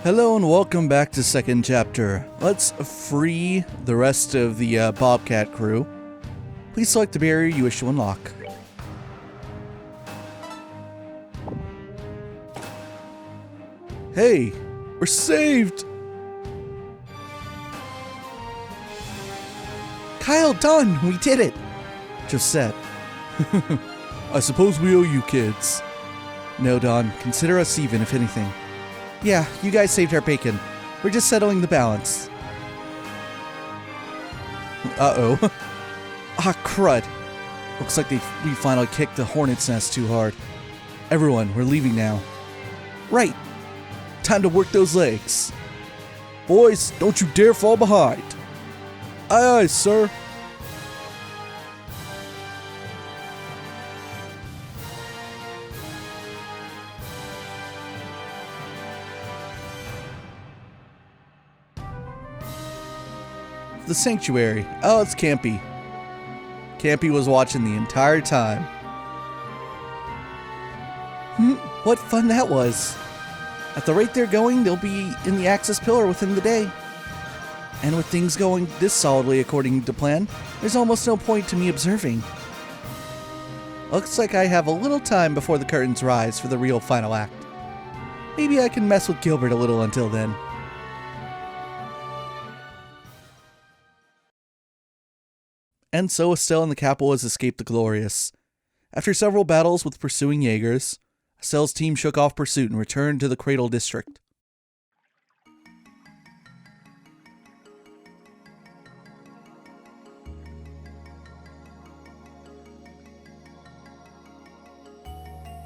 Hello and welcome back to second chapter. Let's free the rest of the Bobcat crew. Please select the barrier you wish to unlock. Hey, we're saved! Kyle, done! We did it! Josette. I suppose we owe you kids. No, Don. Consider us even, if anything. Yeah, you guys saved our bacon. We're just settling the balance. Uh-oh. Ah, crud. Looks like we finally kicked the hornet's nest too hard. Everyone, we're leaving now. Right. Time to work those legs. Boys, don't you dare fall behind. Aye, aye, sir. The sanctuary. Oh, it's Campy. Campy was watching the entire time. What fun that was. At the rate they're going, they'll be in the Axis Pillar within the day. And with things going this solidly according to plan, there's almost no point to me observing. Looks like I have a little time before the curtains rise for the real final act. Maybe I can mess with Gilbert a little until then. And so Estelle and the capital has escaped the Glorious. After several battles with pursuing Jaegers, Estelle's team shook off pursuit and returned to the Cradle District.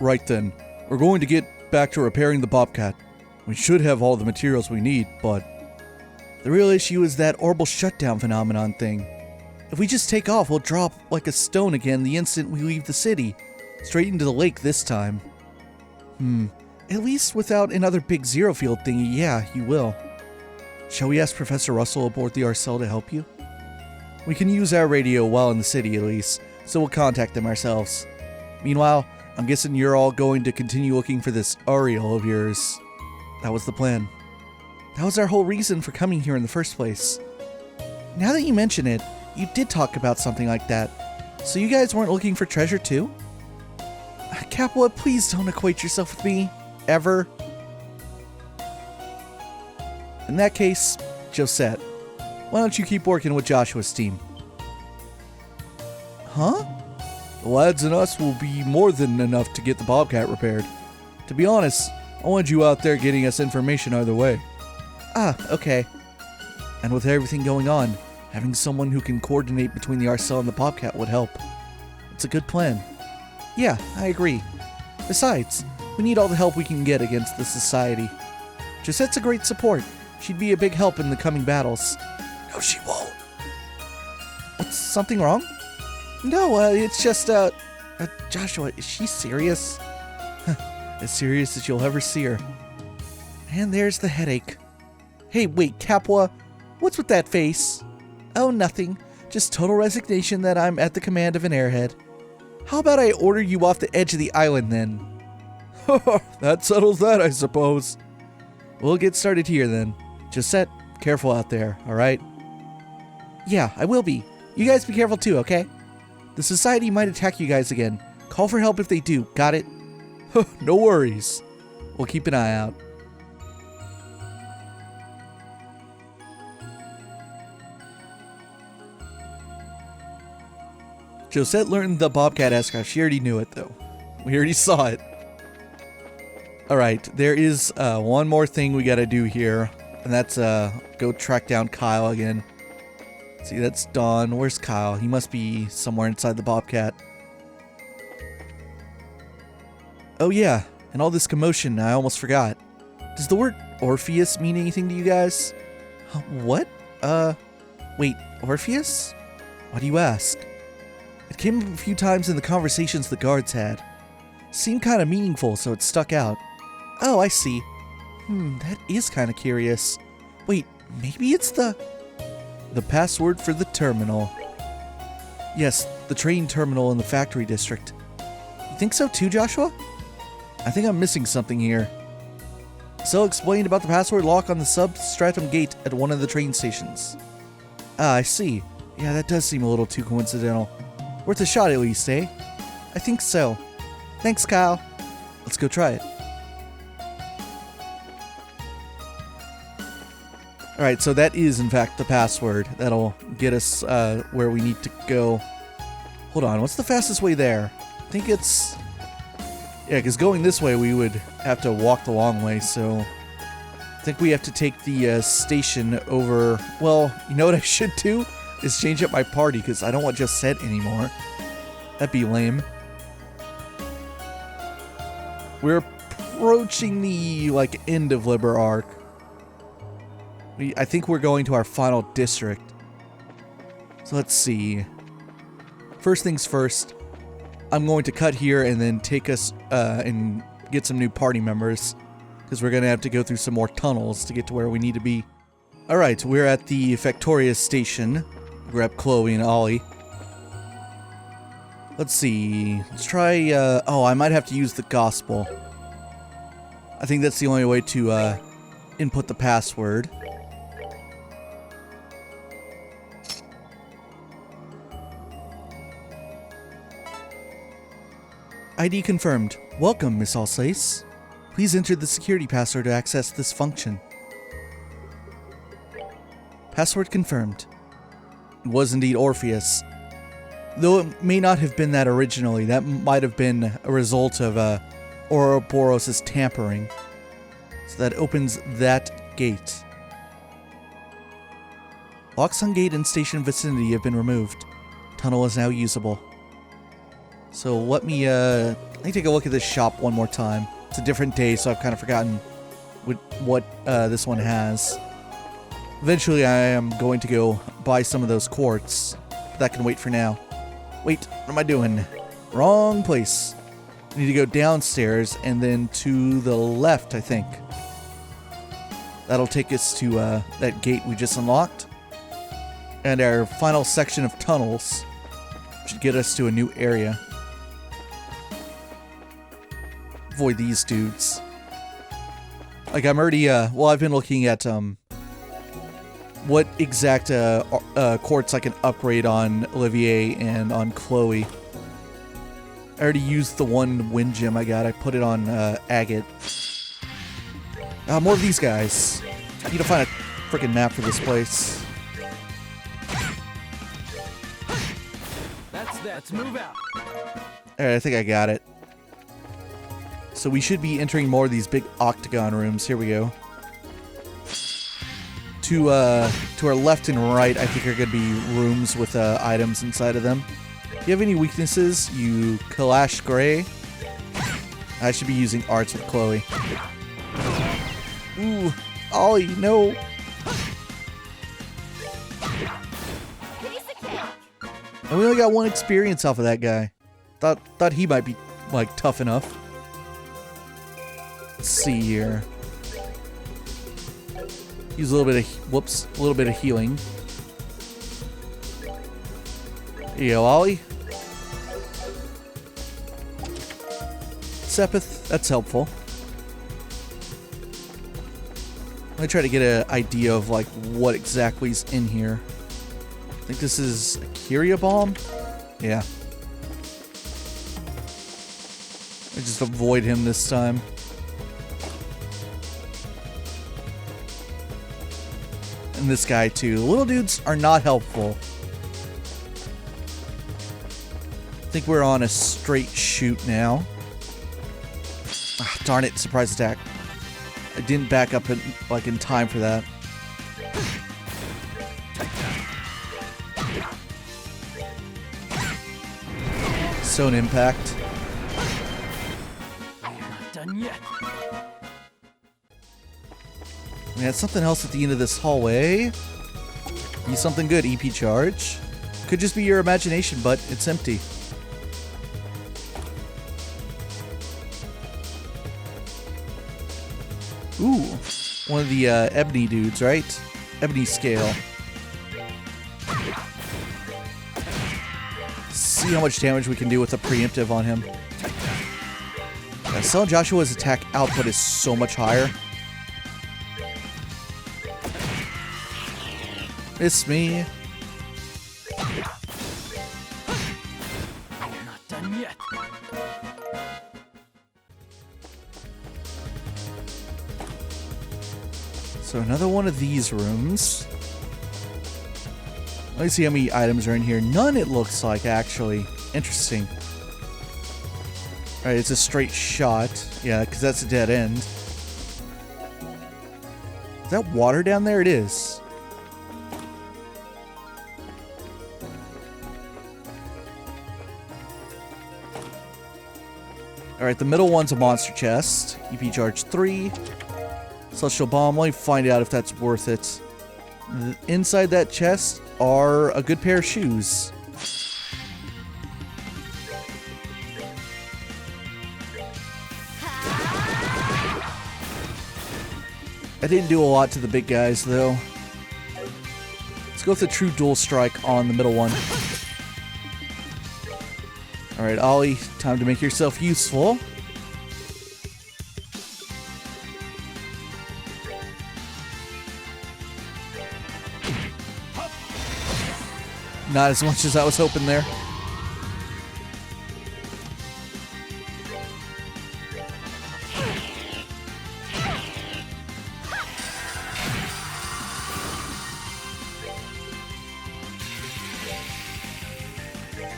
Right then, we're going to get back to repairing the Bobcat. We should have all the materials we need, but the real issue is that orbital shutdown phenomenon thing. If we just take off, we'll drop like a stone again the instant we leave the city. Straight into the lake this time. At least without another big zero field thingy, yeah, you will. Shall we ask Professor Russell aboard the Arcel to help you? We can use our radio while in the city at least, so we'll contact them ourselves. Meanwhile, I'm guessing you're all going to continue looking for this Ariel of yours. That was the plan. That was our whole reason for coming here in the first place. Now that you mention it, you did talk about something like that. So you guys weren't looking for treasure too? Capua, please don't equate yourself with me. Ever. In that case, Josette, why don't you keep working with Joshua's team? Huh? The lads and us will be more than enough to get the Bobcat repaired. To be honest, I want you out there getting us information either way. Ah, okay. And with everything going on, having someone who can coordinate between the Arcel and the Bobcat would help. It's a good plan. Yeah, I agree. Besides, we need all the help we can get against the Society. Josette's a great support. She'd be a big help in the coming battles. No, she won't. What's something wrong? No, it's just, Joshua, is she serious? As serious as you'll ever see her. And there's the headache. Hey, wait, Capua, what's with that face? Oh, nothing. Just total resignation that I'm at the command of an airhead. How about I order you off the edge of the island then? That settles that, I suppose. We'll get started here then. Josette, careful out there, alright? Yeah, I will be. You guys be careful too, okay? The Society might attack you guys again. Call for help if they do, got it? No worries. We'll keep an eye out. Josette learned the Bobcat escort. She already knew it, though. We already saw it. Alright, there is one more thing we gotta do here. And that's go track down Kyle again. See, that's Dawn. Where's Kyle? He must be somewhere inside the Bobcat. Oh yeah, and all this commotion, I almost forgot. Does the word Orpheus mean anything to you guys? What? Wait, Orpheus? Why do you ask? It came up a few times in the conversations the guards had. Seemed kind of meaningful, so it stuck out. Oh, I see. That is kind of curious. Wait, maybe it's the password for the terminal. Yes, the train terminal in the factory district. You think so too, Joshua? I think I'm missing something here. So explained about the password lock on the substratum gate at one of the train stations. Ah, I see. Yeah, that does seem a little too coincidental. Worth a shot at least, eh? I think so. Thanks, Kyle. Let's go try it. Alright, so that is in fact the password. That'll get us where we need to go. Hold on, what's the fastest way there? I think it's... Yeah, because going this way we would have to walk the long way, so... I think we have to take the station over... Well, you know what I should do? Is change up my party, because I don't want just Set anymore. That'd be lame. We're approaching the, like, end of Liber Arc. I think we're going to our final district. So let's see. First things first, I'm going to cut here and then take us and get some new party members, because we're going to have to go through some more tunnels to get to where we need to be. Alright, we're at the Factoria station. Grab Chloe and Ollie. Let's see. Let's try... oh, I might have to use the gospel. I think that's the only way to input the password. ID confirmed. Welcome, Miss Alsace. Please enter the security password to access this function. Password confirmed. It was indeed Orpheus. Though it may not have been that originally, that might have been a result of Ouroboros' tampering. So that opens that gate. Locks on gate and station vicinity have been removed. Tunnel is now usable. So let me take a look at this shop one more time. It's a different day, so I've kind of forgotten what this one has. Eventually I am going to go buy some of those quartz. That can wait for now. Wait, what am I doing? Wrong place. I need to go downstairs and then to the left, I think. That'll take us to that gate we just unlocked. And our final section of tunnels should get us to a new area. Avoid these dudes. Like, I'm already, well, I've been looking at, what exact, quartz I can upgrade on Olivier and on Chloe. I already used the one wind gem I got. I put it on, agate. More of these guys. I need to find a freaking map for this place. Let's move out. Alright, I think I got it. So we should be entering more of these big octagon rooms. Here we go. To our left and right, I think are going to be rooms with items inside of them. If you have any weaknesses, you Kalash Gray. I should be using arts with Chloe. Ooh, Ollie, no. And we only got one experience off of that guy. Thought he might be, like, tough enough. Let's see here. Use a little bit of, whoops, a little bit of healing. Here you go, Ollie. Sepith, that's helpful. Let me try to get an idea of, like, what exactly is in here. I think this is a Kyria bomb? Yeah. I just avoid him this time. And this guy too. The little dudes are not helpful. I think we're on a straight shoot now. Ah, darn it, surprise attack. I didn't back up in time for that. Stone impact. You're not done yet. We had something else at the end of this hallway. Be something good, EP charge. Could just be your imagination, but it's empty. Ooh, one of the ebony dudes, right? Ebony scale. See how much damage we can do with a preemptive on him. Son Joshua's attack output is so much higher. It's me. I'm not done yet. So another one of these rooms. Let me see how many items are in here. None, it looks like, actually. Interesting. Alright, it's a straight shot. Yeah, because that's a dead end. Is that water down there? It is. Alright, the middle one's a monster chest. EP charge 3. Celestial bomb. Let me find out if that's worth it. Inside that chest are a good pair of shoes. I didn't do a lot to the big guys, though. Let's go with the true dual strike on the middle one. Alright, Ollie, time to make yourself useful. Not as much as I was hoping there.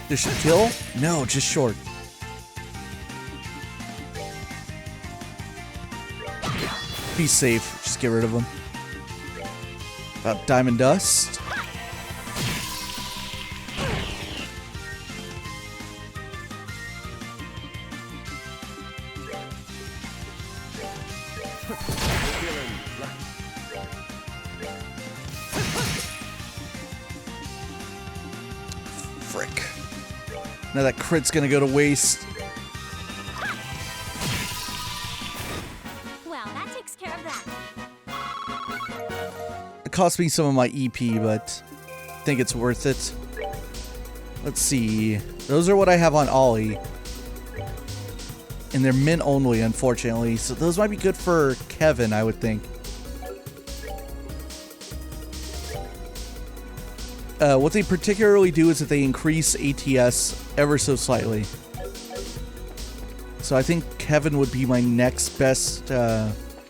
Does she kill? No, just short. Be safe. Just get rid of him. About diamond dust. Frick. Now that crit's gonna go to waste. Well, that takes care of that. It cost me some of my EP, but I think it's worth it. Let's see. Those are what I have on Ollie. And they're mint only, unfortunately. So those might be good for Kevin, I would think. What they particularly do is that they increase ATS ever so slightly. So I think Kevin would be my next best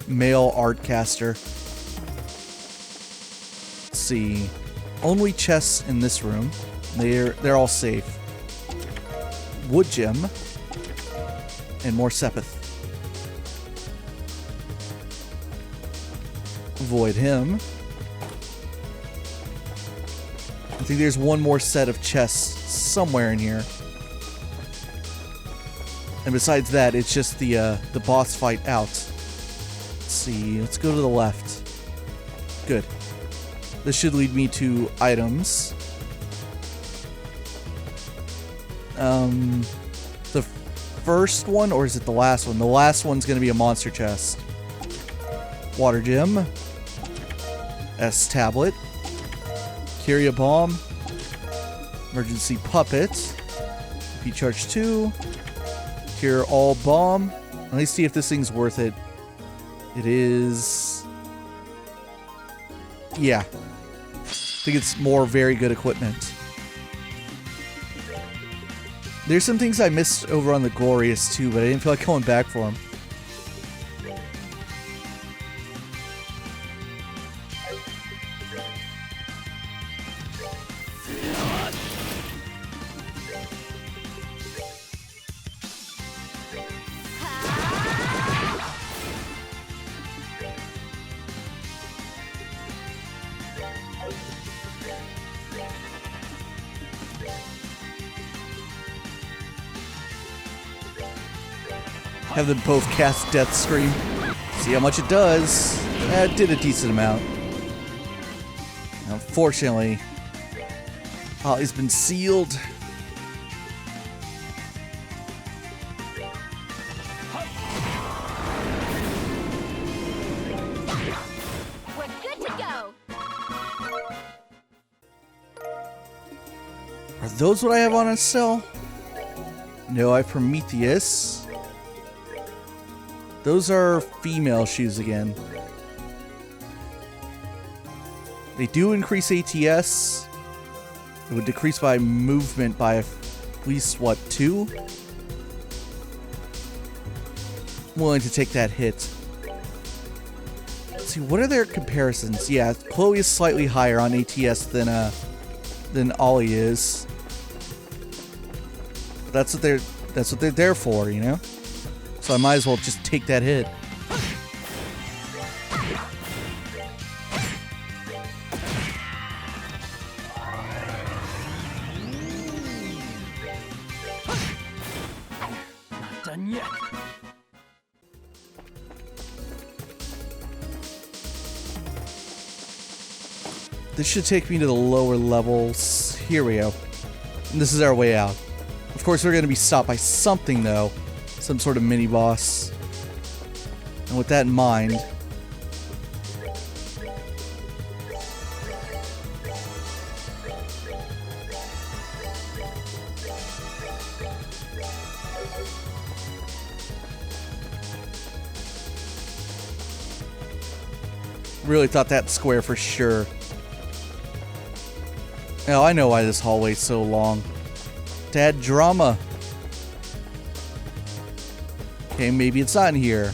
male art caster. Let's see. Only chests in this room. They're all safe. Wood gem. And more Sepith. Avoid him. I think there's one more set of chests somewhere in here. And besides that, it's just the boss fight out. Let's see. Let's go to the left. Good. This should lead me to items. The first one, or is it the last one? The last one's going to be a monster chest. Water gem. S tablet. Kyria bomb. Emergency puppet. P charge 2. Cure all bomb. Let me see if this thing's worth it. It is. Yeah. I think it's more very good equipment. There's some things I missed over on the Glorious too, but I didn't feel like going back for them. Have them both cast Death Scream. See how much it does. It did a decent amount. Unfortunately, Ollie's been sealed. We're good to go. Are those what I have on a cell? No, I have Prometheus. Those are female shoes again. They do increase ATS. It would decrease by movement by at least, what, 2? Willing to take that hit. Let's see, what are their comparisons? Yeah, Chloe is slightly higher on ATS than Ollie is. That's what they're there for, you know? So I might as well just take that hit. Not done yet. This should take me to the lower levels. Here we go. And this is our way out. Of course, we're going to be stopped by something, though. Some sort of mini-boss. And with that in mind... really thought that square for sure. Oh, I know why this hallway's so long. To add drama. Okay, maybe it's not in here.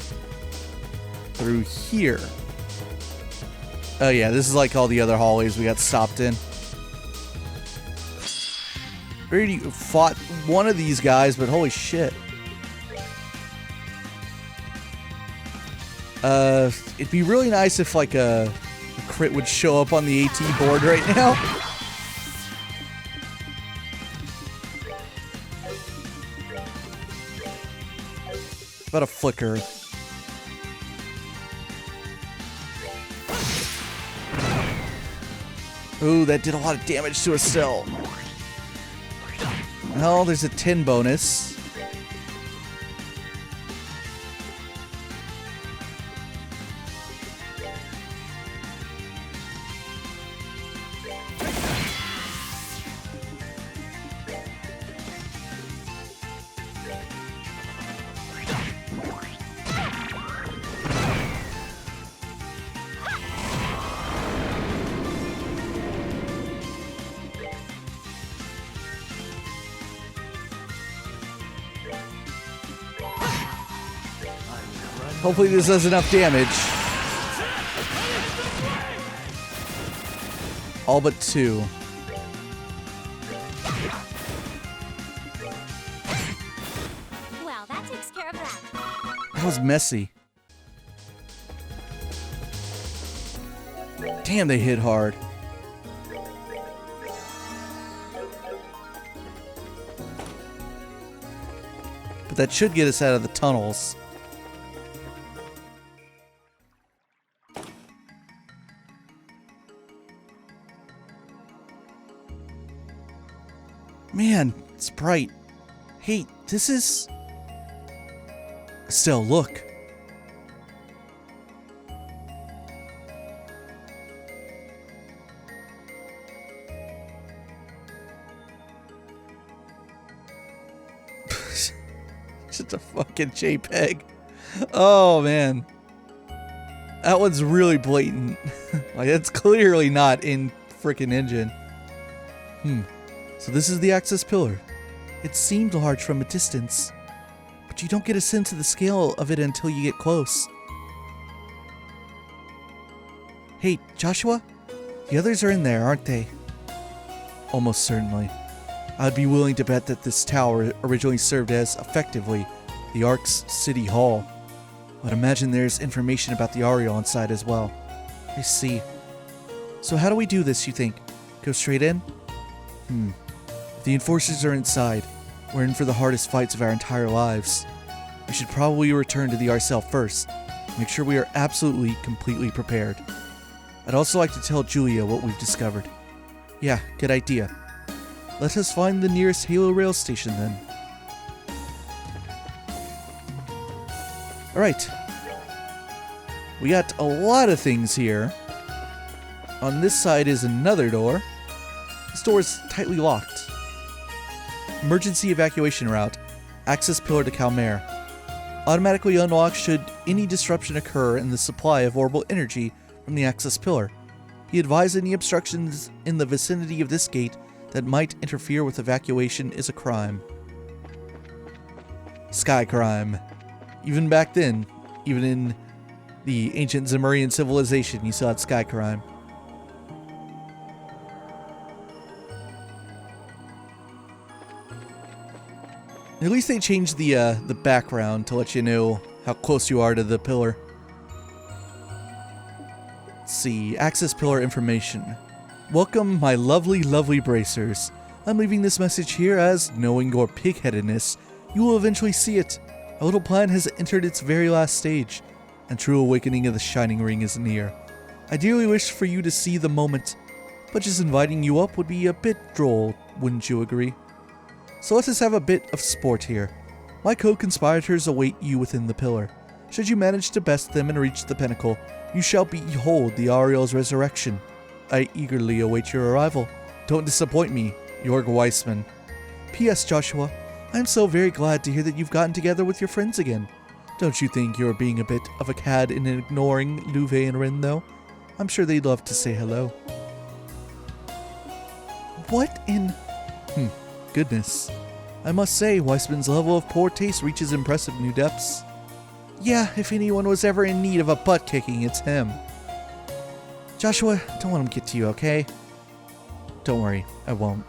Through here. Oh yeah, this is like all the other hallways we got stopped in. We already fought one of these guys, but holy shit. It'd be really nice if like a crit would show up on the AT board right now. About a flicker. Ooh, that did a lot of damage to a cell. Well, there's a 10 bonus. Hopefully this does enough damage. All but 2. Well, that takes care of that. That was messy. Damn, they hit hard. But that should get us out of the tunnels. Man, it's bright. Hey, this is... Still, look. Just a fucking JPEG. Oh, man. That one's really blatant. Like, it's clearly not in frickin' engine. So this is the access pillar. It seemed large from a distance, but you don't get a sense of the scale of it until you get close. Hey, Joshua? The others are in there, aren't they? Almost certainly. I'd be willing to bet that this tower originally served as, effectively, the Ark's City Hall. I'd imagine there's information about the Ariel inside as well. I see. So how do we do this, you think? Go straight in? If the enforcers are inside, we're in for the hardest fights of our entire lives. We should probably return to the Arcel first. Make sure we are absolutely, completely prepared. I'd also like to tell Julia what we've discovered. Yeah, good idea. Let us find the nearest Halo rail station then. Alright. We got a lot of things here. On this side is another door. This door is tightly locked. Emergency evacuation route. Access pillar to Calmare. Automatically unlocked should any disruption occur in the supply of orbital energy from the access pillar. He advised any obstructions in the vicinity of this gate that might interfere with evacuation is a crime. Sky crime. Even back then, even in the ancient Zemurian civilization, you still had sky crime. At least they changed the background to let you know how close you are to the pillar. Let's see, access pillar information. Welcome, my lovely, lovely bracers. I'm leaving this message here as, knowing your pig-headedness, you will eventually see it. Our little plan has entered its very last stage, and true awakening of the Shining Ring is near. I dearly wish for you to see the moment, but just inviting you up would be a bit droll, wouldn't you agree? So let us have a bit of sport here. My co-conspirators await you within the pillar. Should you manage to best them and reach the pinnacle, you shall behold the Ariel's resurrection. I eagerly await your arrival. Don't disappoint me, Jorg Weissman. P.S. Joshua, I'm so very glad to hear that you've gotten together with your friends again. Don't you think you're being a bit of a cad in ignoring Luve and Rin, though? I'm sure they'd love to say hello. What in... goodness. I must say, Weissman's level of poor taste reaches impressive new depths. Yeah, if anyone was ever in need of a butt kicking, it's him. Joshua, don't let him get to you, okay? Don't worry, I won't.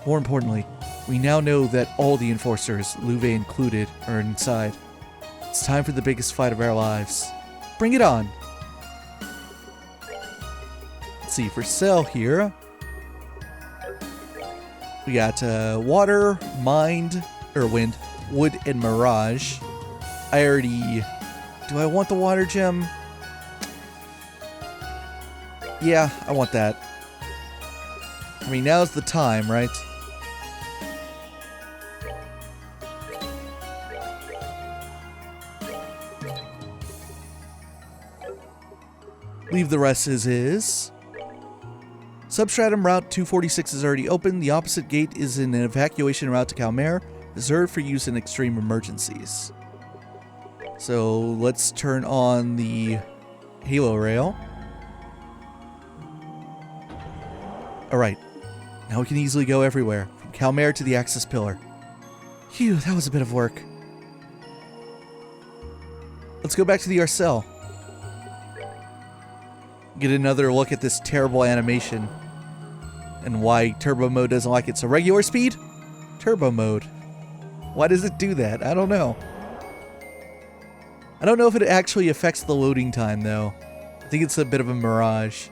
More importantly, we now know that all the enforcers, Luve included, are inside. It's time for the biggest fight of our lives. Bring it on! Let's see, for sale here, we got water, wind, wood, and mirage. I already... Do I want the water gem? Yeah, I want that. I mean, now's the time, right? Leave the rest as is. Substratum Route 246 is already open. The opposite gate is an evacuation route to Calmare, reserved for use in extreme emergencies. So let's turn on the Halo rail. Alright, now we can easily go everywhere, from Calmare to the access pillar. Phew, that was a bit of work. Let's go back to the Arcel. Get another look at this terrible animation. And why turbo mode doesn't like it. So regular speed? Turbo mode. Why does it do that? I don't know. I don't know if it actually affects the loading time, though. I think it's a bit of a mirage.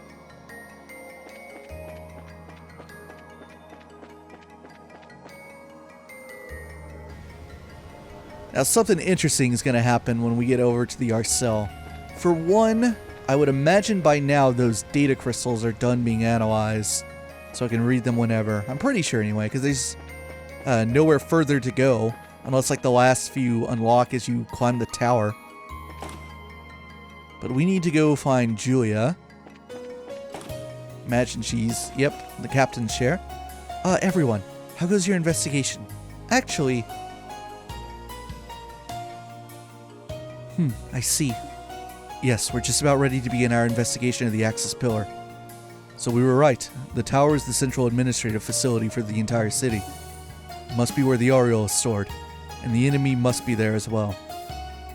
Now, something interesting is going to happen when we get over to the Arcel. For one, I would imagine by now those data crystals are done being analyzed, so I can read them whenever. I'm pretty sure anyway, because there's nowhere further to go, unless like the last few unlock as you climb the tower. But we need to go find Julia. Imagine she's, yep, the captain's chair. Everyone, how goes your investigation? Actually... I see. Yes, we're just about ready to begin our investigation of the Axis Pillar. So we were right. The tower is the central administrative facility for the entire city. It must be where the Ariel is stored, and the enemy must be there as well.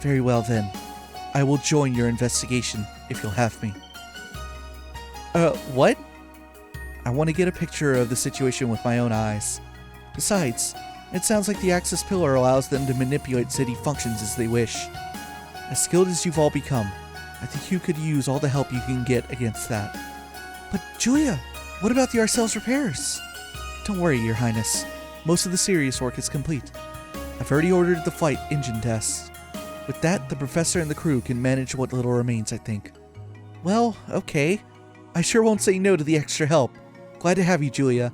Very well then. I will join your investigation, if you'll have me. What? I want to get a picture of the situation with my own eyes. Besides, it sounds like the Axis Pillar allows them to manipulate city functions as they wish. As skilled as you've all become, I think you could use all the help you can get against that. But Julia, what about the Arcel's repairs? Don't worry, Your Highness. Most of the serious work is complete. I've already ordered the flight engine tests. With that, the professor and the crew can manage what little remains, I think. Well, okay. I sure won't say no to the extra help. Glad to have you, Julia.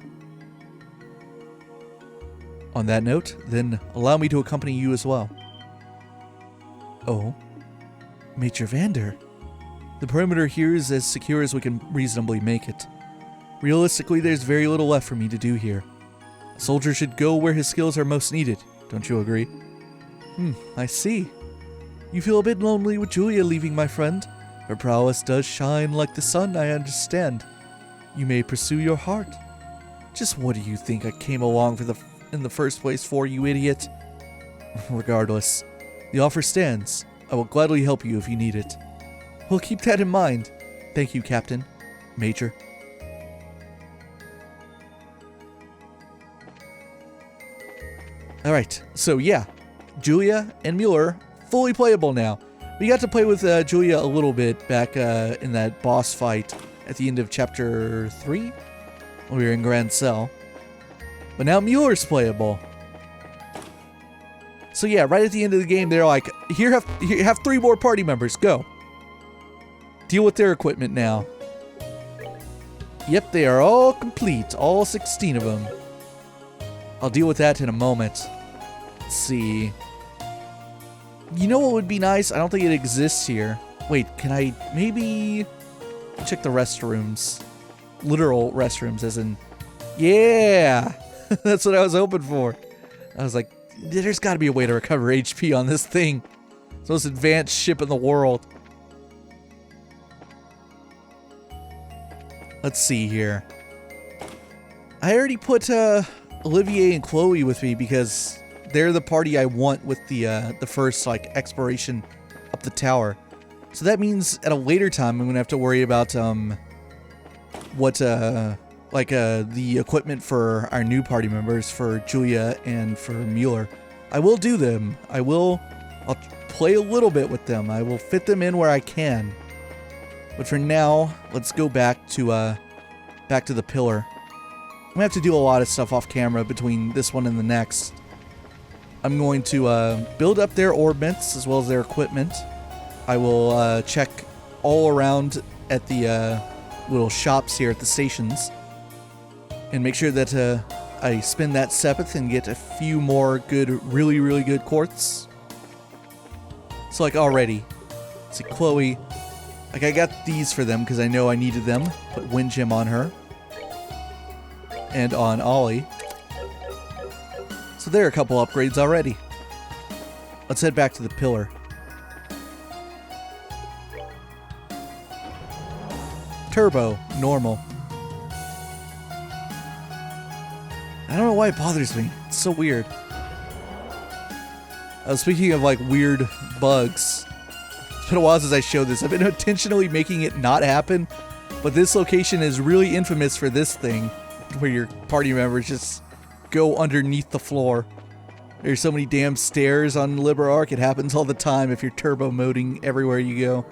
On that note, then allow me to accompany you as well. Oh, Major Vander. The perimeter here is as secure as we can reasonably make it. Realistically, there's very little left for me to do here. A soldier should go where his skills are most needed, don't you agree? I see. You feel a bit lonely with Julia leaving, my friend. Her prowess does shine like the sun, I understand. You may pursue your heart. Just what do you think I came along in the first place for, you idiot? Regardless, the offer stands. I will gladly help you if you need it. We'll keep that in mind. Thank you, Captain. Major. Alright, so yeah, Julia and Mueller, fully playable now. We got to play with Julia a little bit back in that boss fight at the end of Chapter 3, when we were in Grand Cell. But now Mueller's playable. So yeah, right at the end of the game, they're like, here have 3 more party members, go. Deal with their equipment now. Yep, they are all complete, all 16 of them. I'll deal with that in a moment. Let's see. You know what would be nice? I don't think it exists here. Wait, can I maybe check the restrooms? Literal restrooms, as in... Yeah! That's what I was hoping for. I was like, there's got to be a way to recover HP on this thing. It's the most advanced ship in the world. Let's see here. I already put Olivier and Chloe with me because they're the party I want with the first like exploration up the tower. So that means at a later time I'm gonna have to worry about the equipment for our new party members, for Julia and for Mueller. I will do them. I'll play a little bit with them. I will fit them in where I can. But for now, let's go back to the pillar. I'm gonna have to do a lot of stuff off camera between this one and the next. I'm going to build up their orbits as well as their equipment. I will check all around at the little shops here at the stations and make sure that I spend that sepith and get a few more good, really, really good quartz. So like already, see Chloe, like I got these for them because I know I needed them. Put Wind Gem on her and on Ollie. So there are a couple upgrades already. Let's head back to the pillar. Turbo, normal. I don't know why it bothers me. It's so weird. Speaking of like weird bugs, it's been a while since I showed this. I've been intentionally making it not happen, but this location is really infamous for this thing, where your party members just go underneath the floor. There's so many damn stairs on LibreArc. It happens all the time if you're turbo moding everywhere you go.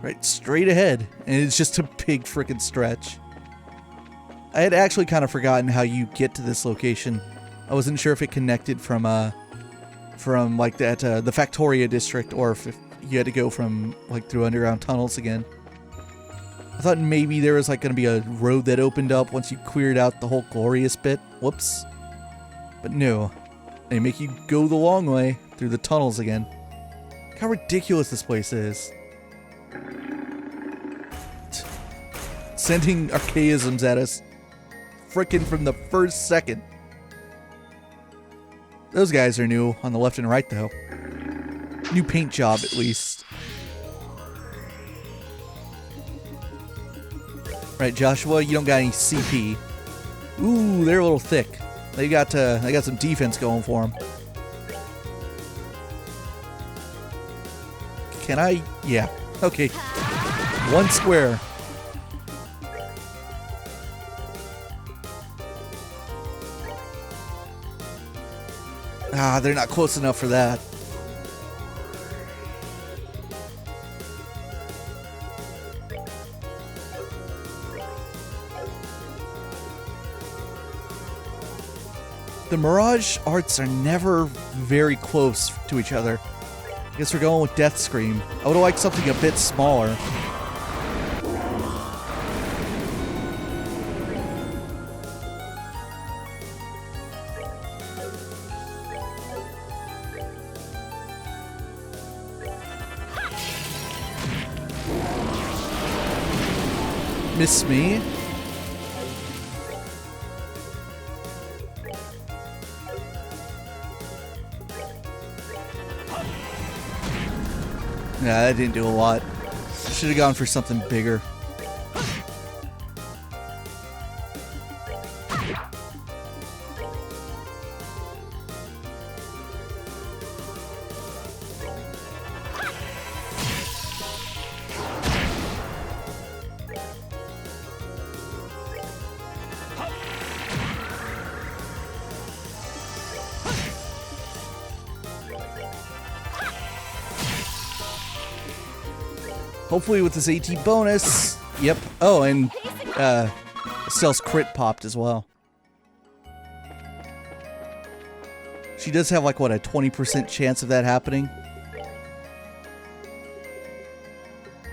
Right, straight ahead, and it's just a big frickin' stretch. I had actually kind of forgotten how you get to this location. I wasn't sure if it connected from like that the Factoria district, or if you had to go from like through underground tunnels again. I thought maybe there was like going to be a road that opened up once you cleared out the whole glorious bit. Whoops. But no, they make you go the long way through the tunnels again. Look how ridiculous this place is. Sending archaisms at us frickin' from the first second. Those guys are new on the left and right though. New paint job at least. Right, Joshua, you don't got any CP. Ooh, they're a little thick. They got some defense going for them. Can I? Yeah. Okay. One square. Ah, they're not close enough for that. The Mirage arts are never very close to each other. I guess we're going with Death Scream. I would have liked something a bit smaller. Miss me? Nah, that didn't do a lot. Should have gone for something bigger. Hopefully with this AT bonus. Yep. Oh, and Estelle's crit popped as well. She does have like, what, a 20% chance of that happening?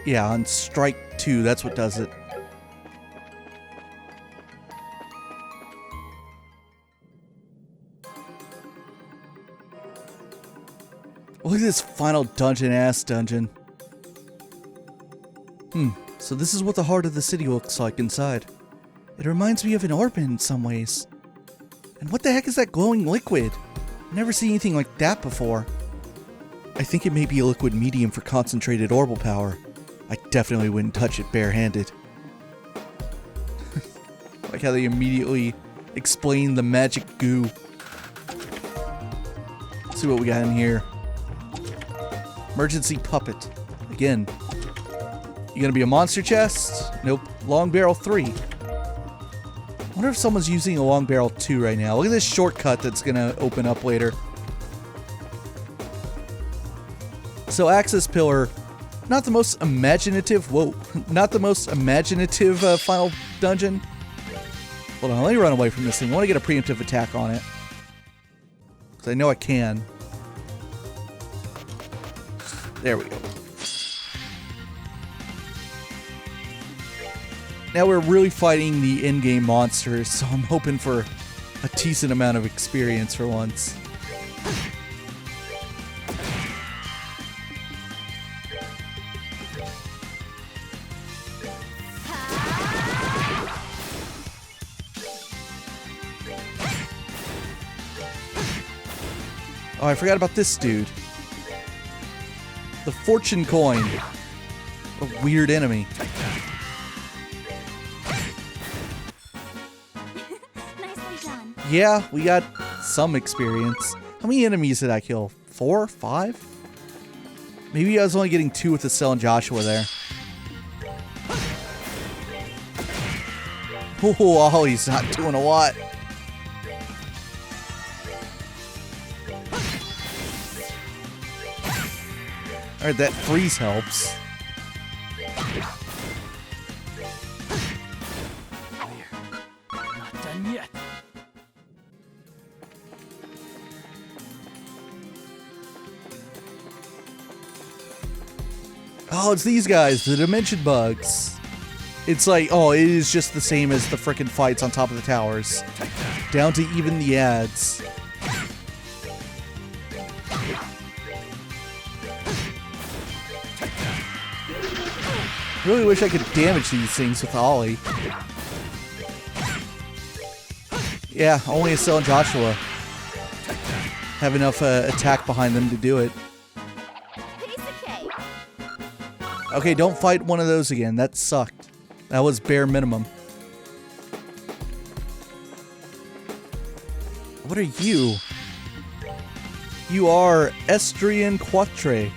Yeah, on strike 2, that's what does it. Look at this final dungeon-ass dungeon. So this is what the heart of the city looks like inside. It reminds me of an orb in some ways. And what the heck is that glowing liquid? I've never seen anything like that before. I think it may be a liquid medium for concentrated orbal power. I definitely wouldn't touch it barehanded. Like how they immediately explain the magic goo. Let's see what we got in here. Emergency puppet. Again. You gonna be a monster chest? Nope. Long barrel 3. I wonder if someone's using a long barrel 2 right now. Look at this shortcut that's gonna open up later. So access pillar, not the most imaginative, not the most imaginative final dungeon. Hold on, let me run away from this thing. I want to get a preemptive attack on it. Because I know I can. There we go. Now we're really fighting the in-game monsters, so I'm hoping for a decent amount of experience for once. Oh, I forgot about this dude. The fortune coin. A weird enemy. Nicely done. Yeah, we got some experience. How many enemies did I kill? 4? 5? Maybe I was only getting 2 with Estelle and Joshua there. Oh, Ollie's not doing a lot. Alright, that freeze helps. Not done yet. Oh, it's these guys, the dimension bugs. It's like, oh, it is just the same as the frickin' fights on top of the towers. Down to even the ads. Really wish I could damage these things with Ollie. Yeah, only Estelle and Joshua have enough attack behind them to do it. Kiseki. Okay, don't fight one of those again. That sucked. That was bare minimum. What are you? You are Estrian Quatre.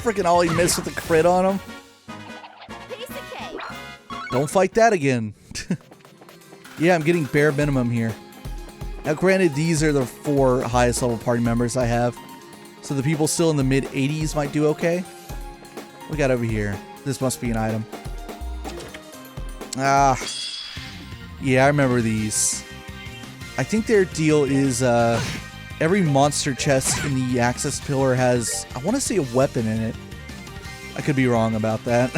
Freaking Ollie missed with a crit on him. Kiseki. Don't fight that again. Yeah, I'm getting bare minimum here. Now granted, these are the 4 highest level party members I have. So the people still in the mid 80s might do okay. What we got over here? This must be an item. Ah. Yeah, I remember these. I think their deal is every monster chest in the access pillar has, I want to say, a weapon in it. I could be wrong about that.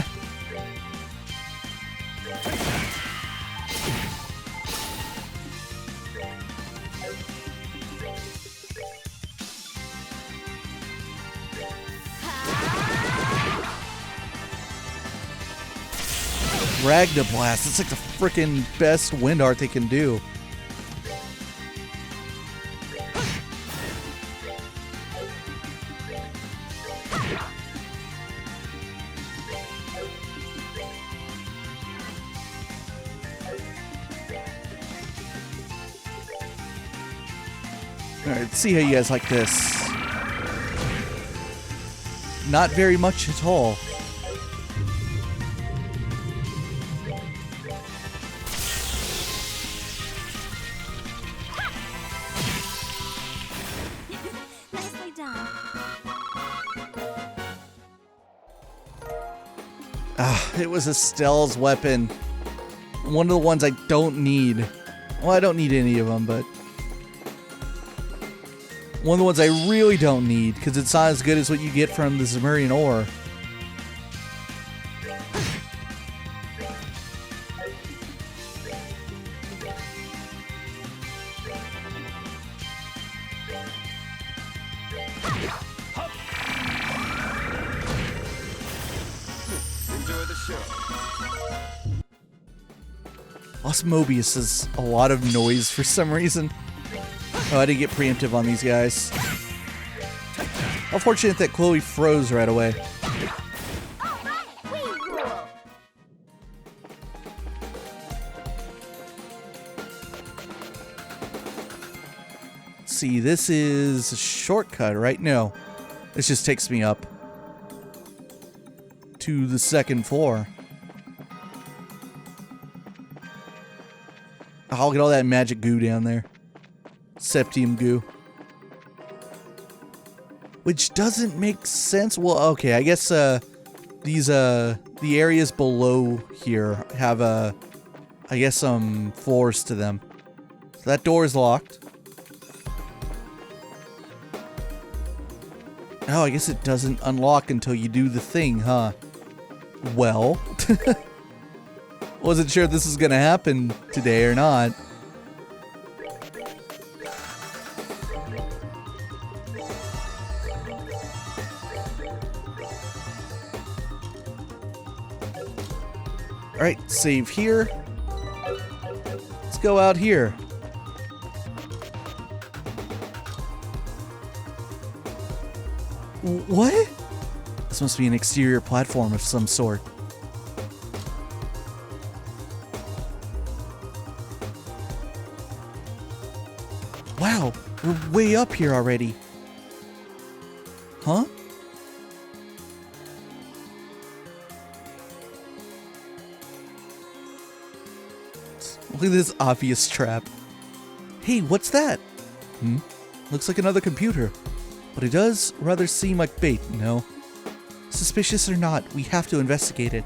Dragna Blast. It's like the freaking best wind art they can do. Alright, let's see how you guys like this. Not very much at all. Nicely done. It was Estelle's weapon. One of the ones I don't need. Well, I don't need any of them, but one of the ones I really don't need, because it's not as good as what you get from the Zemurian ore. Enjoy the show. Osmobius is a lot of noise for some reason. Oh, I didn't get preemptive on these guys. How fortunate that Chloe froze right away. See, this is a shortcut, right? No. This just takes me up to the second floor. I'll get all that magic goo down there. Septium goo. Which doesn't make sense. Well, okay, I guess these the areas below here have I guess some floors to them. So that door is locked. Oh, I guess it doesn't unlock until you do the thing, huh? Well, wasn't sure if this was gonna happen today or not. Alright, save here. Let's go out here. What? This must be an exterior platform of some sort. Wow, we're way up here already. Huh? Look at this obvious trap. Hey, what's that? Looks like another computer. But it does rather seem like bait, no? Suspicious or not, we have to investigate it.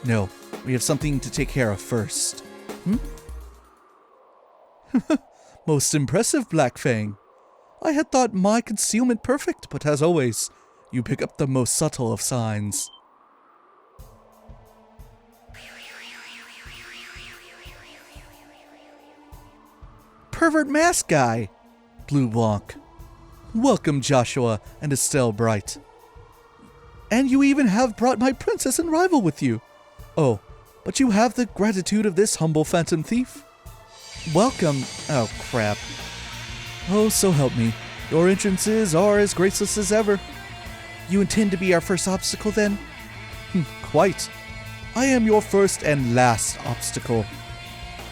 No, we have something to take care of first. Most impressive, Black Fang. I had thought my concealment perfect, but as always, you pick up the most subtle of signs. Pervert mask guy! Blue Blanc. Welcome, Joshua and Estelle Bright. And you even have brought my princess and rival with you. Oh, but you have the gratitude of this humble phantom thief. Welcome. Oh, crap. Oh, so help me. Your entrances are as graceless as ever. You intend to be our first obstacle, then? Quite. I am your first and last obstacle.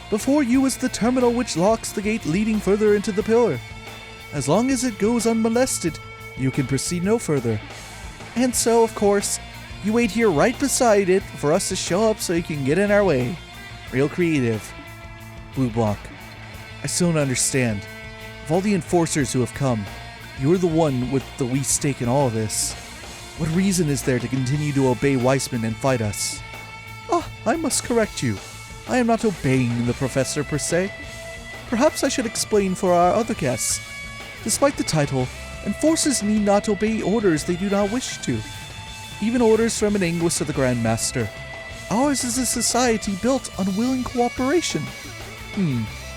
Before you is the terminal which locks the gate leading further into the pillar. As long as it goes unmolested, you can proceed no further. And so, of course, you wait here right beside it for us to show up so you can get in our way. Real creative. Blue Blanc. I still don't understand. Of all the enforcers who have come, you're the one with the least stake in all of this. What reason is there to continue to obey Weissman and fight us? Ah, I must correct you. I am not obeying the professor per se. Perhaps I should explain for our other guests. Despite the title, enforcers need not obey orders they do not wish to. Even orders from an Anguis or the Grand Master. Ours is a society built on willing cooperation.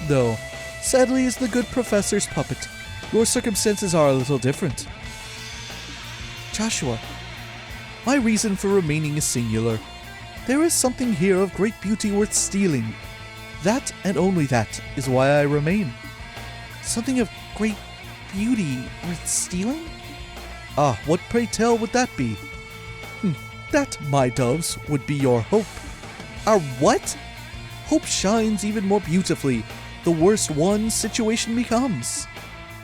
Though, sadly as the good professor's puppet, your circumstances are a little different. Joshua, my reason for remaining is singular. There is something here of great beauty worth stealing. That and only that is why I remain. Something of great beauty worth stealing? Ah, what pray tell would that be? That, my doves, would be your hope. Our what? Hope shines even more beautifully the worse one's situation becomes.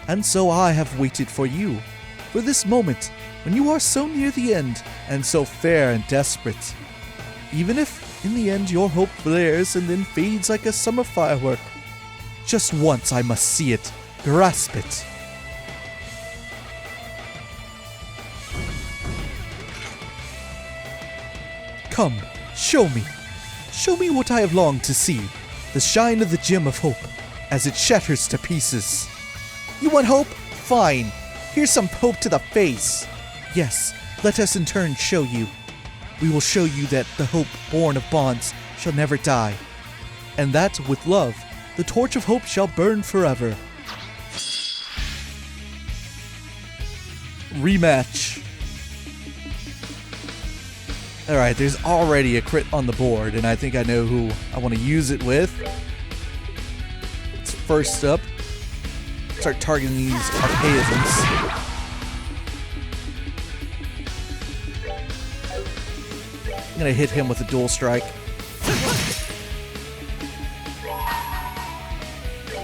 And so I have waited for you, for this moment when you are so near the end and so fair and desperate. Even if, in the end, your hope flares and then fades like a summer firework. Just once I must see it, grasp it. Come, show me. Show me what I have longed to see, the shine of the gem of hope, as it shatters to pieces. You want hope? Fine. Here's some hope to the face. Yes, let us in turn show you. We will show you that the hope born of bonds shall never die, and that, with love, the torch of hope shall burn forever. Rematch. Alright, there's already a crit on the board, and I think I know who I want to use it with. Let's first up start targeting these archaisms. I'm gonna hit him with a dual strike.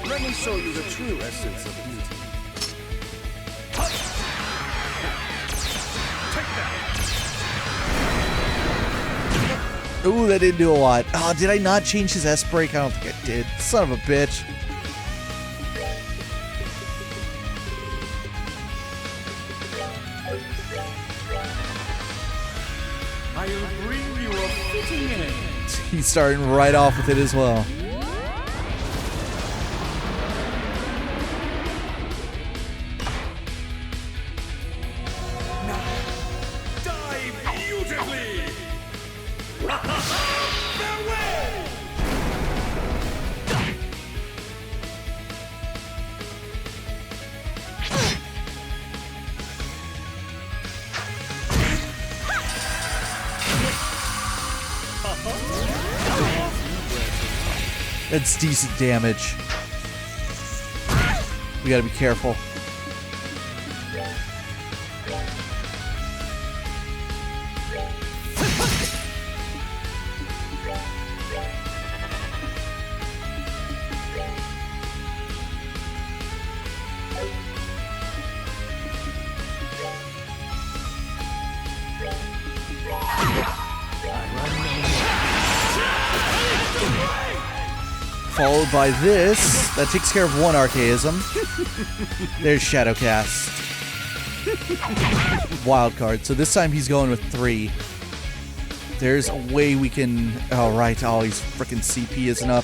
Let me show you the true essence of beauty. Ooh, that didn't do a lot. Oh, did I not change his S break? I don't think I did. Son of a bitch. I'll bring you a fitting end. He's starting right off with it as well. Die beautifully! Farewell! That's decent damage. We gotta be careful. Followed by this. That takes care of one archaism. There's Shadowcast. Wild card. So this time he's going with 3. There's a way we can... Oh, right. Oh, he's freaking CP isn't up.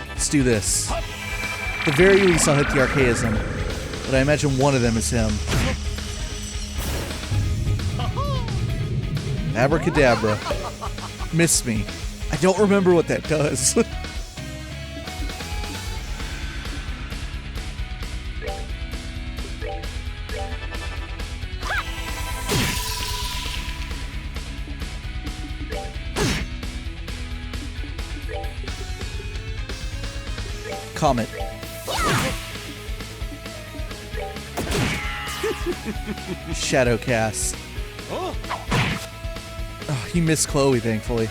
Let's do this. At the very least, I'll hit the archaism. But I imagine one of them is him. Abracadabra. Miss me. I don't remember what that does. Comet. Shadowcast. Oh, he missed Chloe, thankfully.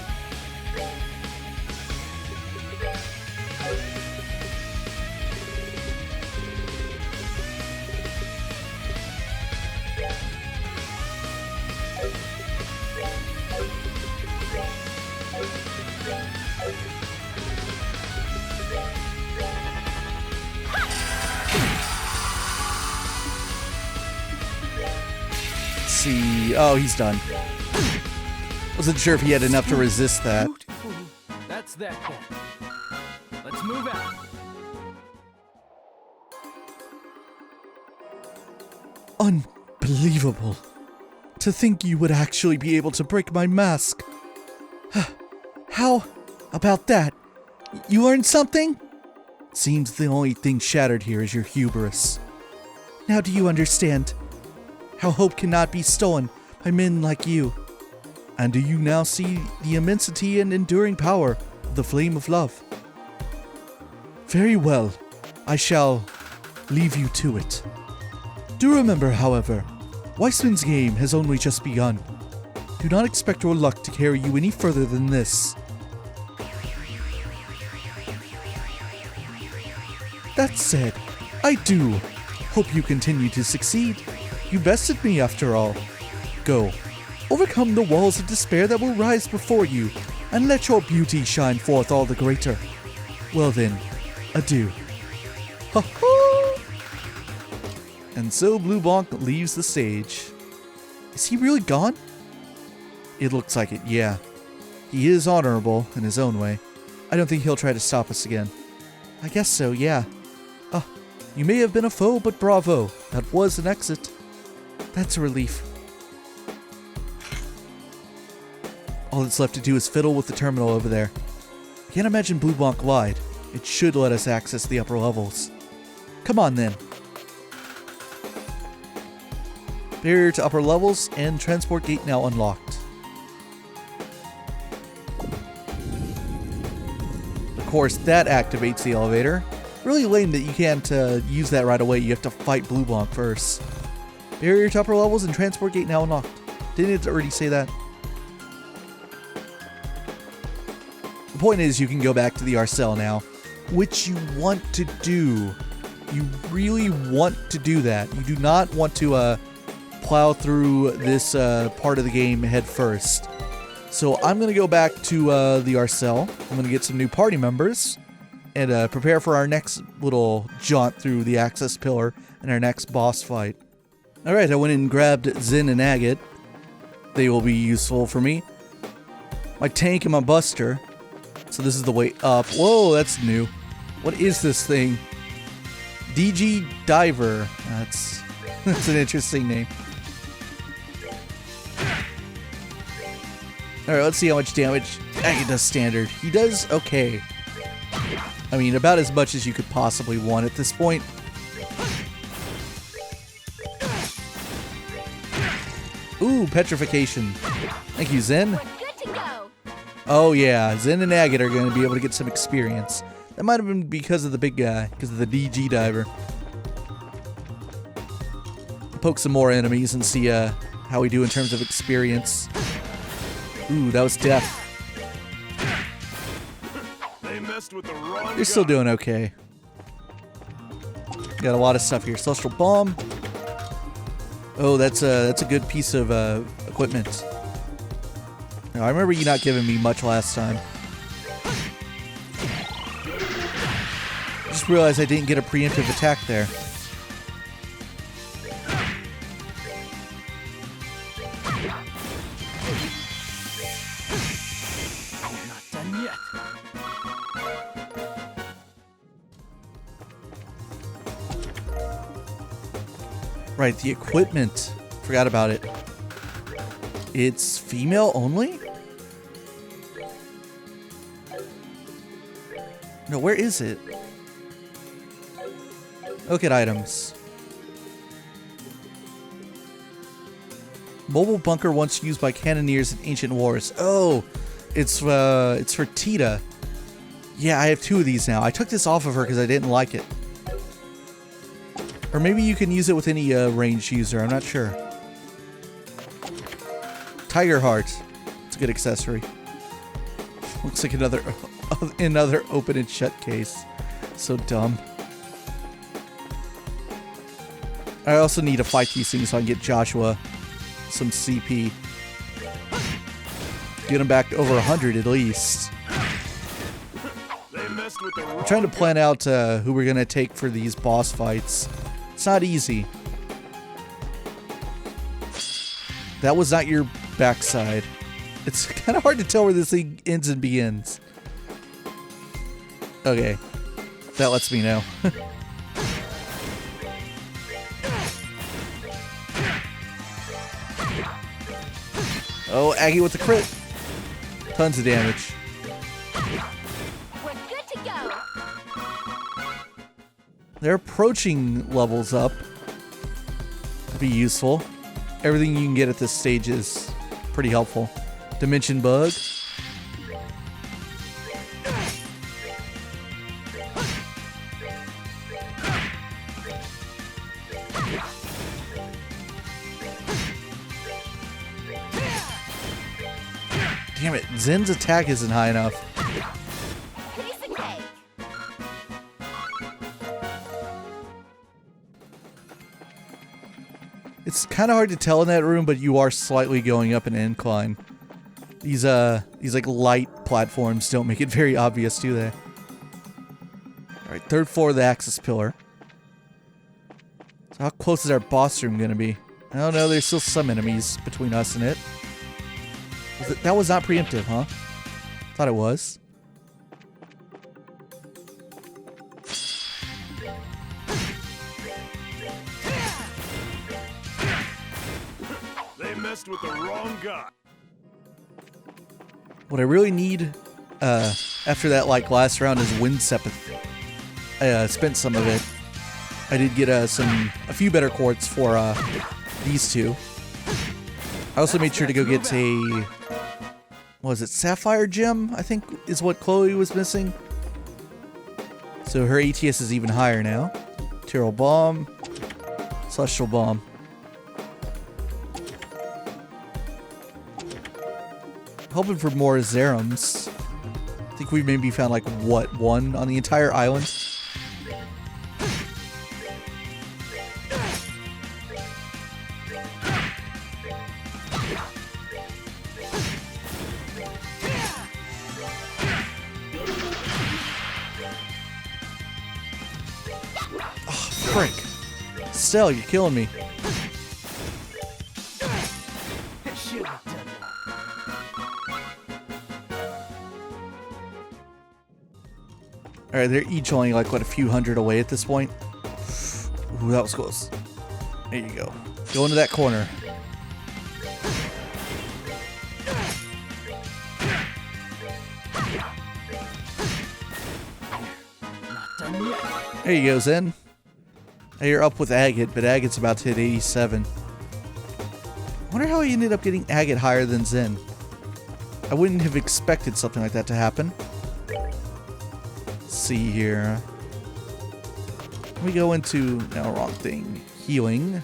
See. Oh, he's done. Wasn't sure if he had enough to resist that. Beautiful. That's that then. Let's move out. Unbelievable. To think you would actually be able to break my mask. How about that? You learned something? Seems the only thing shattered here is your hubris. Now do you understand how hope cannot be stolen by men like you. And do you now see the immensity and enduring power of the flame of love? Very well, I shall leave you to it. Do remember, however, Weissman's game has only just begun. Do not expect your luck to carry you any further than this. That said, I do hope you continue to succeed. You bested me after all. Go, overcome the walls of despair that will rise before you, and let your beauty shine forth all the greater. Well then, adieu. Ha ha! And so Blue Bonk leaves the stage. Is he really gone? It looks like it, yeah. He is honorable in his own way. I don't think he'll try to stop us again. I guess so, yeah. You may have been a foe, but bravo. That was an exit. That's a relief. All that's left to do is fiddle with the terminal over there. I can't imagine Blue Bonk lied. It should let us access the upper levels. Come on then. Barrier to upper levels and transport gate now unlocked. Of course, that activates the elevator. Really lame that you can't use that right away. You have to fight Blue Bonk first. Barrier to upper levels and transport gate now unlocked. Didn't it already say that? The point is, you can go back to the Arcel now, which you want to do. You really want to do that. You do not want to plow through this part of the game head first. So I'm going to go back to the Arcel. I'm going to get some new party members and prepare for our next little jaunt through the access pillar and our next boss fight. Alright, I went and grabbed Zen and Agate. They will be useful for me. My tank and my buster. So this is the way up. Whoa, that's new. What is this thing? DG Diver. That's an interesting name. Alright, let's see how much damage Agate does standard. He does okay. I mean, about as much as you could possibly want at this point. Ooh, petrification. Thank you, Zen. We're good to go. Oh yeah, Zen and Agate are going to be able to get some experience. That might have been because of the big guy, because of the DG Diver. Poke some more enemies and see how we do in terms of experience. Ooh, that was death. They messed with the wrong You're still doing okay. Got a lot of stuff here. Celestial Bomb. Oh, that's a good piece of equipment. Now, I remember you not giving me much last time. Just realized I didn't get a preemptive attack there. Not done yet. Right, the equipment. Forgot about it. It's female only? No, where is it? Look at items. Mobile bunker once used by cannoneers in ancient wars. Oh, it's for Tita. Yeah, I have 2 of these now. I took this off of her because I didn't like it. Or maybe you can use it with any ranged user. I'm not sure. Tiger Heart. It's a good accessory. Looks like another open and shut case. So dumb. I also need to fight these things so I can get Joshua some CP. Get him back to over 100 at least. They messed with the wrong I'm trying to plan out who we're going to take for these boss fights. It's not easy. That was not your backside. It's kind of hard to tell where this thing ends and begins. Okay. That lets me know. Oh, Aggie with the crit. Tons of damage. We're good to go. They're approaching levels up. That'd be useful. Everything you can get at this stage is pretty helpful. Dimension bug. Damn it, Zen's attack isn't high enough. Piece of cake. It's kind of hard to tell in that room, but you are slightly going up an incline. These like light platforms don't make it very obvious, do they? Alright, third floor of the access pillar. So how close is our boss room gonna be? I don't know, there's still some enemies between us and it. That was not preemptive, huh? Thought it was. They messed with the wrong guy. What I really need after that like last round is wind sympathy. I spent some of it. I did get a few better quartz for these two. I also made sure to go get a, what was it, Sapphire Gem, I think is what Chloe was missing. So her ATS is even higher now. Material Bomb, Celestial Bomb. Hoping for more Zerums. I think we maybe found like, what, one on the entire island? Frick. Stell, you're killing me. Alright, they're each only like, what, a few hundred away at this point? Ooh, that was close. There you go. Go into that corner. There you go, Zen. Now you're up with Agate, but Agate's about to hit 87. I wonder how he ended up getting Agate higher than Zen. I wouldn't have expected something like that to happen. Let's see here. We go into, no, wrong thing. Healing.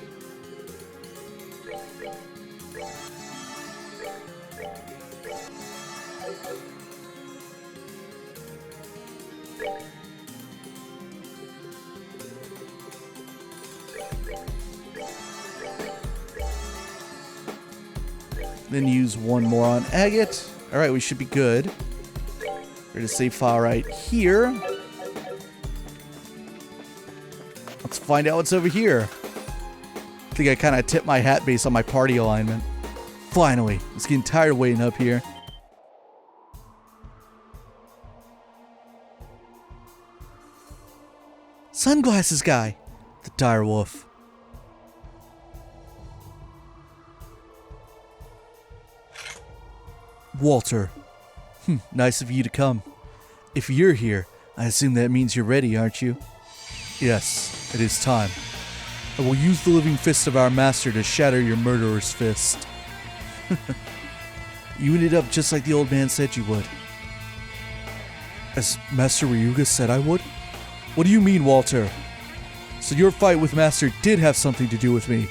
Then use one more on Agate. Alright, we should be good. Ready to save file right here. Let's find out what's over here. I think I kind of tipped my hat based on my party alignment. Finally. I was getting tired of waiting up here. Sunglasses guy. The dire wolf. Walter. Nice of you to come. If you're here, I assume that means you're ready, aren't you? Yes, it is time. I will use the living fist of our master to shatter your murderer's fist. You ended up just like the old man said you would. As Master Ryuga said I would? What do you mean, Walter? So your fight with Master did have something to do with me.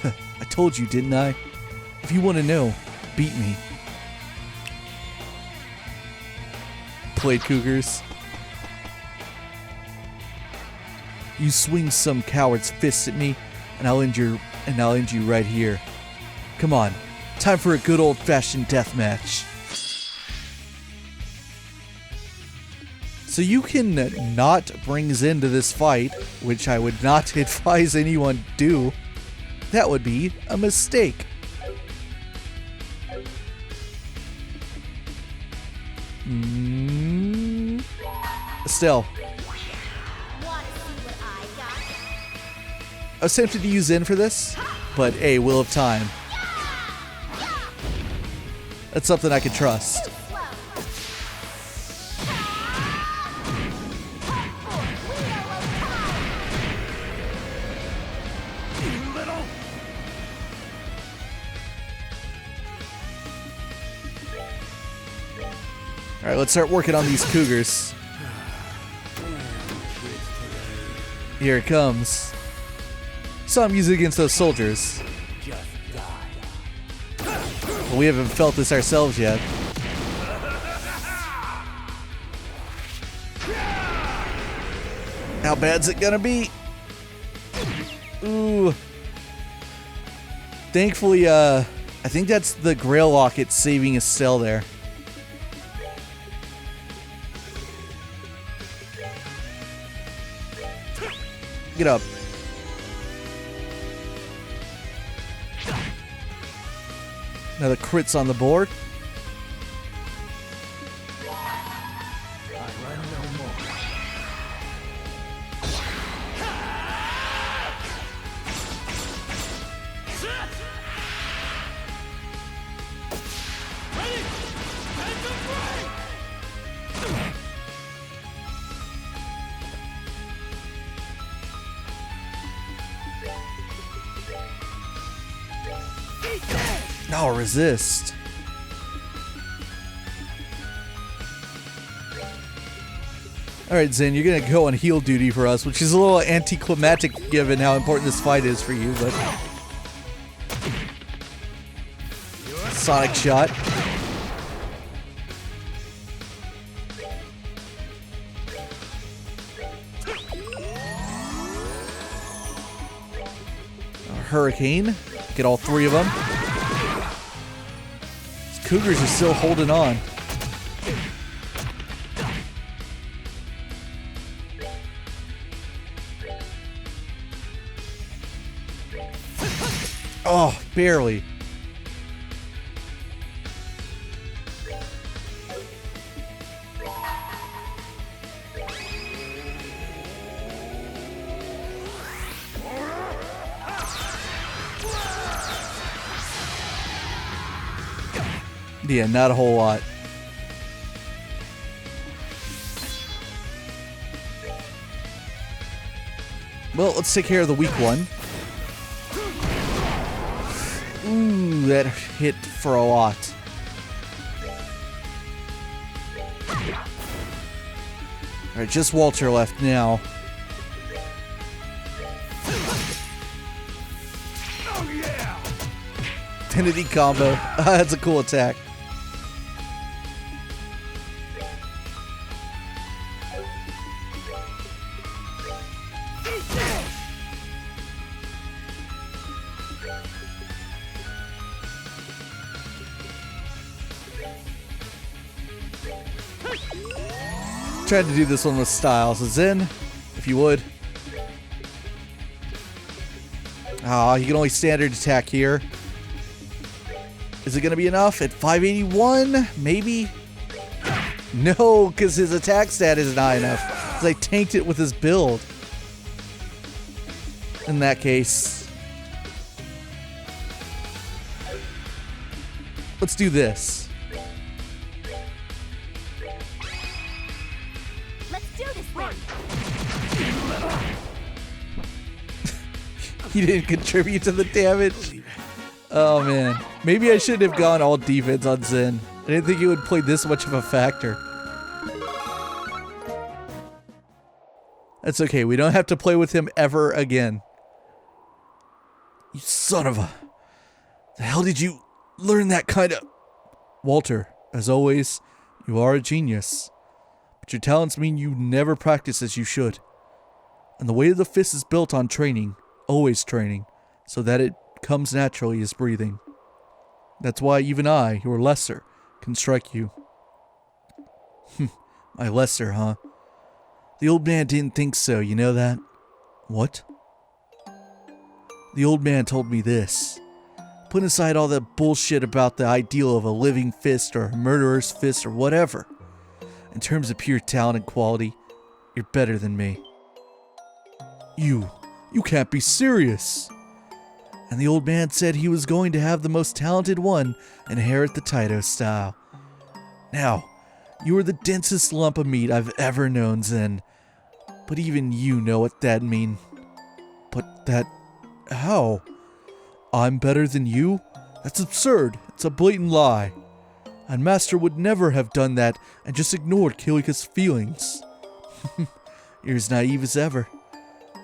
I told you, didn't I? If you want to know, beat me. Played Cougars. You swing some coward's fists at me, and I'll end you right here. Come on, time for a good old-fashioned death match. So you can not bring Zen to this fight, which I would not advise anyone do. That would be a mistake. Still. I was tempted to use Zen for this, but a will of time. That's something I can trust. Alright, let's start working on these cougars. Here it comes. Saw him use it against those soldiers. But we haven't felt this ourselves yet. How bad's it gonna be? Ooh. Thankfully, I think that's the Grail Locket saving his cell there. Get up. Another crits on the board. No, resist. Alright, Zen, you're gonna go on heal duty for us, which is a little anticlimactic given how important this fight is for you, but... Sonic shot. Hurricane. Get all three of them. These Cougars are still holding on. Oh, barely. Yeah, not a whole lot. Well, let's take care of the weak one. Ooh, that hit for a lot. Alright, just Walter left now. Oh yeah! Infinity combo. That's a cool attack. Tried to do this one with style, so Zen, if you would. Ah, you can only standard attack here. Is it gonna be enough at 581? Maybe? No, because his attack stat isn't high enough. Because I tanked it with his build. In that case. Let's do this. He didn't contribute to the damage. Oh man. Maybe I shouldn't have gone all defense on Zen. I didn't think it would play this much of a factor. That's okay. We don't have to play with him ever again. You son of a... The hell did you learn that kind of... Walter, as always, you are a genius. But your talents mean you never practice as you should. And the way of the fist is built on training. Always training, so that it comes naturally as breathing. That's why even I, your lesser, can strike you. My lesser, huh? The old man didn't think so, you know that? What? The old man told me this. Put aside all that bullshit about the ideal of a living fist or a murderer's fist or whatever. In terms of pure talent and quality, you're better than me. You can't be serious. And the old man said he was going to have the most talented one inherit the Taito style. Now, you are the densest lump of meat I've ever known, Zen. But even you know what that means. But that... How? I'm better than you? That's absurd. It's a blatant lie. And Master would never have done that and just ignored Kilika's feelings. You're as naive as ever.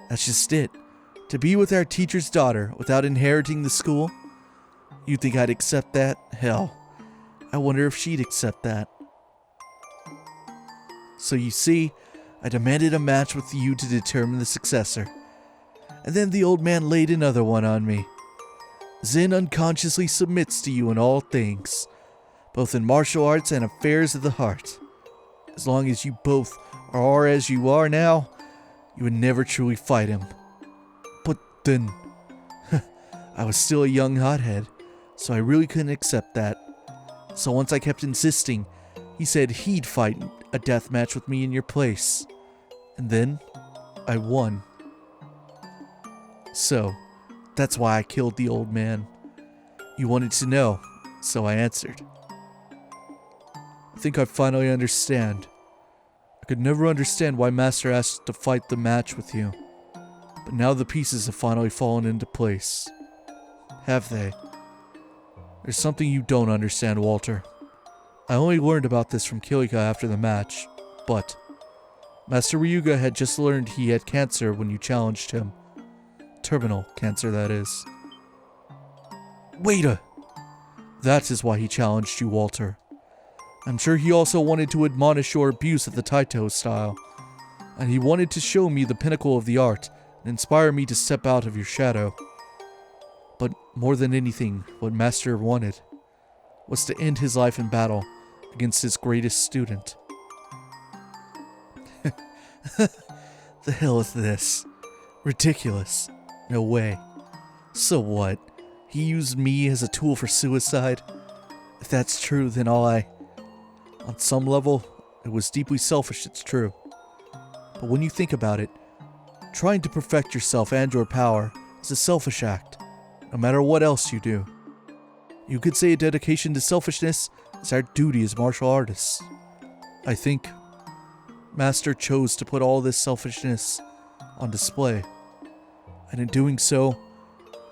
That's just it. To be with our teacher's daughter without inheriting the school? You think I'd accept that? Hell, I wonder if she'd accept that. So you see, I demanded a match with you to determine the successor. And then the old man laid another one on me. Zen unconsciously submits to you in all things, both in martial arts and affairs of the heart. As long as you both are as you are now, you would never truly fight him. But then, I was still a young hothead, so I really couldn't accept that. So once I kept insisting, he said he'd fight a death match with me in your place. And then, I won. So, that's why I killed the old man. You wanted to know, so I answered. I think I finally understand. I could never understand why Master asked to fight the match with you. But now the pieces have finally fallen into place. Have they? There's something you don't understand, Walter. I only learned about this from Kilika after the match, but Master Ryuga had just learned he had cancer when you challenged him. Terminal cancer, that is. Wait That is why he challenged you, Walter. I'm sure he also wanted to admonish your abuse of the Taito style, and he wanted to show me the pinnacle of the art and inspire me to step out of your shadow. But more than anything, what Master wanted was to end his life in battle against his greatest student. The hell is this? Ridiculous. No way. So what? He used me as a tool for suicide? If that's true, then on some level, it was deeply selfish, it's true. But when you think about it, trying to perfect yourself and your power is a selfish act, no matter what else you do. You could say a dedication to selfishness is our duty as martial artists. I think Master chose to put all this selfishness on display, and in doing so,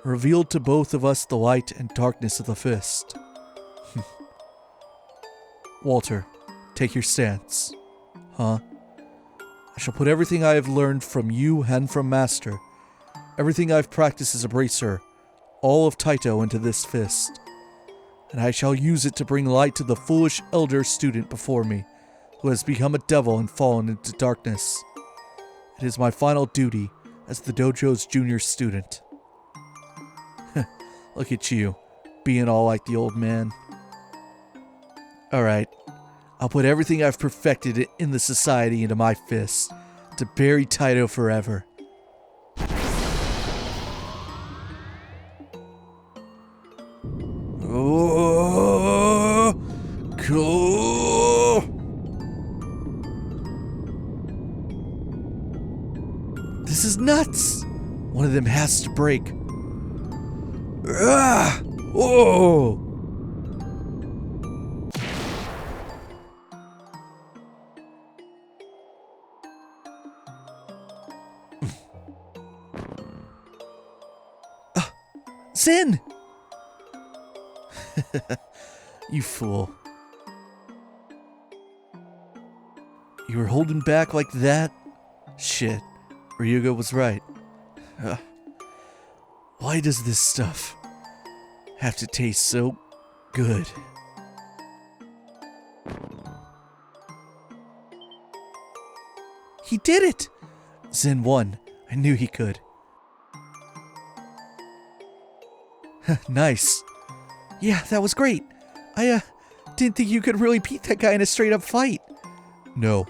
revealed to both of us the light and darkness of the fist. Walter, take your stance. Huh? I shall put everything I have learned from you and from Master, everything I've practiced as a bracer, all of Taito into this fist, and I shall use it to bring light to the foolish elder student before me, who has become a devil and fallen into darkness. It is my final duty as the dojo's junior student. Look at you, being all like the old man. Alright, I'll put everything I've perfected in the society into my fist, to bury Taito forever. Oh, cool. This is nuts. One of them has to break. Ah! Oh! Sin! You fool. You were holding back like that? Shit. Ryuga was right. Why does this stuff have to taste so good? He did it! Zen won. I knew he could. Nice. Yeah, that was great. I didn't think you could really beat that guy in a straight up fight. No.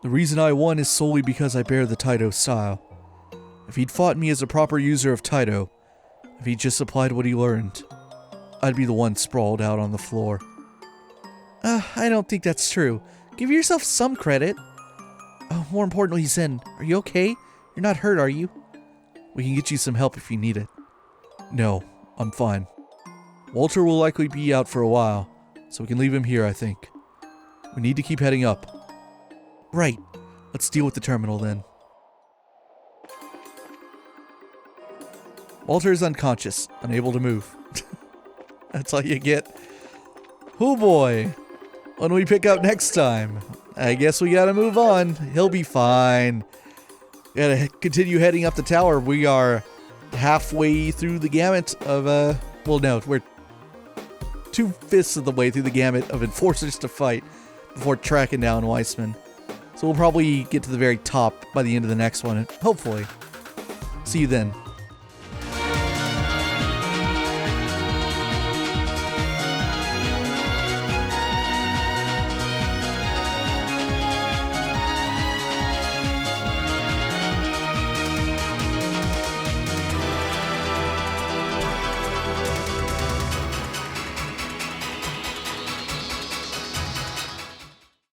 The reason I won is solely because I bear the Taito style. If he'd fought me as a proper user of Taito, if he just applied what he learned, I'd be the one sprawled out on the floor. I don't think that's true. Give yourself some credit. Oh, more importantly, Zen, are you okay? You're not hurt, are you? We can get you some help if you need it. No, I'm fine. Walter will likely be out for a while, so we can leave him here, I think. We need to keep heading up. Right. Let's deal with the terminal then. Walter is unconscious, unable to move. That's all you get. Oh boy. When we pick up next time, I guess we gotta move on. He'll be fine. Gotta continue heading up the tower. We are halfway through the gamut of, well, no, we're 2/5 of the way through the gamut of enforcers to fight before tracking down Weissman. So we'll probably get to the very top by the end of the next one, hopefully. See you then.